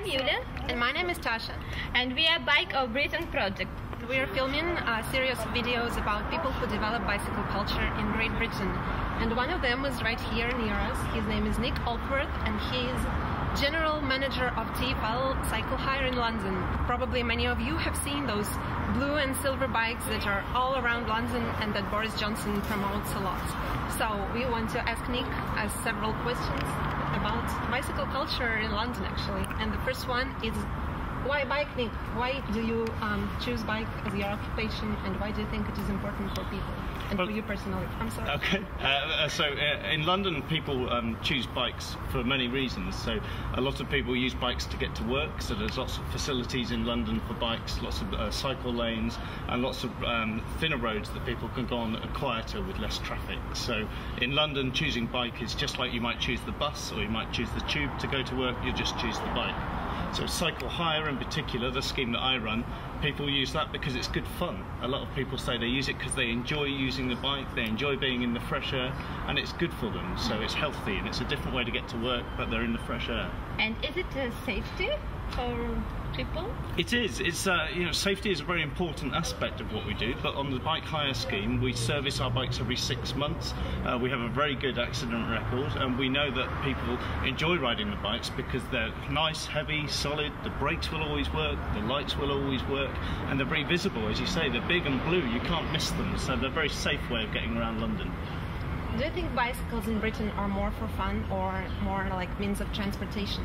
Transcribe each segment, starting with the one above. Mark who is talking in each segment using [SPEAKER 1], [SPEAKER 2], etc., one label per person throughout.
[SPEAKER 1] I'm Yulia.
[SPEAKER 2] And my name is Tasha.
[SPEAKER 1] And we are Bike of Britain project.
[SPEAKER 2] We are filming a series of videos about people who develop bicycle culture in Great Britain. And one of them is right here near us. His name is Nick Aldworth, and he is General Manager of TfL Cycle Hire in London. Probably many of you have seen those blue and silver bikes that are all around London and that Boris Johnson promotes a lot. So we want to ask Nick several questions about bicycle culture in London, actually. And the first one is, why bike, Nick? Why do you choose bike as your occupation, and why do you think it is important for people and for you personally? I'm sorry.
[SPEAKER 3] Okay. In London, people choose bikes for many reasons. So a lot of people use bikes to get to work. So there's lots of facilities in London for bikes, lots of cycle lanes, and lots of thinner roads that people can go on that are quieter with less traffic. So in London, choosing bike is just like you might choose the bus or you might choose the tube to go to work. You just choose the bike. So cycle hire in particular, the scheme that I run, people use that because it's good fun. A lot of people say they use it because they enjoy using the bike, they enjoy being in the fresh air, and it's good for them. So it's healthy and it's a different way to get to work, but they're in the fresh air.
[SPEAKER 1] And is it safety for people?
[SPEAKER 3] It is. It's safety is a very important aspect of what we do. But on the bike hire scheme, we service our bikes every 6 months. We have a very good accident record, and we know that people enjoy riding the bikes because they're nice, heavy, solid. The brakes will always work, the lights will always work, and they're very visible. As you say, they're big and blue. You can't miss them. So they're a very safe way of getting around London.
[SPEAKER 2] Do you think bicycles in Britain are more for fun or more like means of transportation?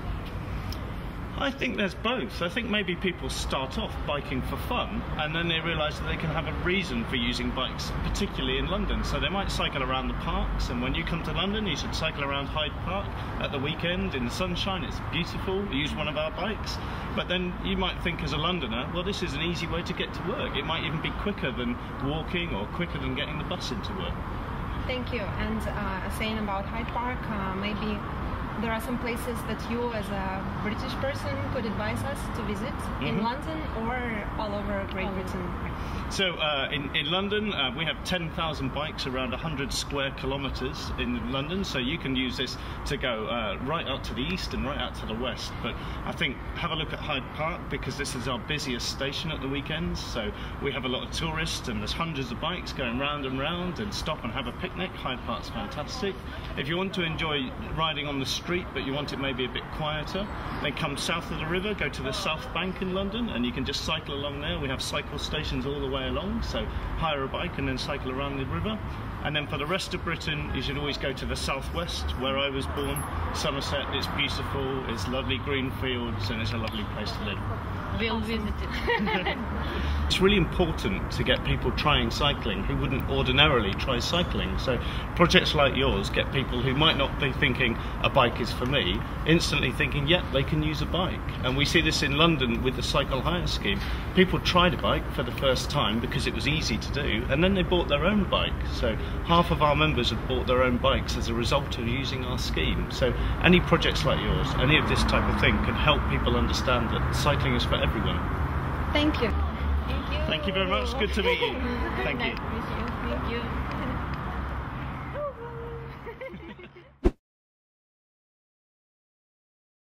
[SPEAKER 3] I think there's both. I think maybe people start off biking for fun and then they realise that they can have a reason for using bikes, particularly in London. So they might cycle around the parks, and when you come to London you should cycle around Hyde Park at the weekend in the sunshine. It's beautiful. Use one of our bikes. But then you might think as a Londoner, well, this is an easy way to get to work. It might even be quicker than walking or quicker than getting the bus into work.
[SPEAKER 2] Thank you. And saying about Hyde Park, maybe there are some places that you as a British person could advise us to visit in London or all over Great Britain.
[SPEAKER 3] So in London, we have 10,000 bikes around 100 square kilometres in London, so you can use this to go right out to the east and right out to the west. But I think have a look at Hyde Park, because this is our busiest station at the weekends, so we have a lot of tourists and there's hundreds of bikes going round and round and stop and have a picnic. Hyde Park's fantastic. If you want to enjoy riding on the street but you want it maybe a bit quieter, then come south of the river, go to the South Bank in London, and you can just cycle along there. We have cycle stations all the way along, so hire a bike and then cycle around the river. And then for the rest of Britain, you should always go to the southwest, where I was born, Somerset. It's beautiful, it's lovely green fields, and it's a lovely place to live.
[SPEAKER 1] We'll visit it.
[SPEAKER 3] It's really important to get people trying cycling who wouldn't ordinarily try cycling. So projects like yours get people who might not be thinking a bike is for me, instantly thinking, yep, they can use a bike. And we see this in London with the cycle hire scheme. People tried a bike for the first time because it was easy to do, and then they bought their own bike. So half of our members have bought their own bikes as a result of using our scheme. So any projects like yours, any of this type of thing, can help people understand that cycling is for everyone.
[SPEAKER 2] Thank you.
[SPEAKER 1] Thank you.
[SPEAKER 3] Thank you very much. Good to meet you. Thank you.
[SPEAKER 1] Thank you.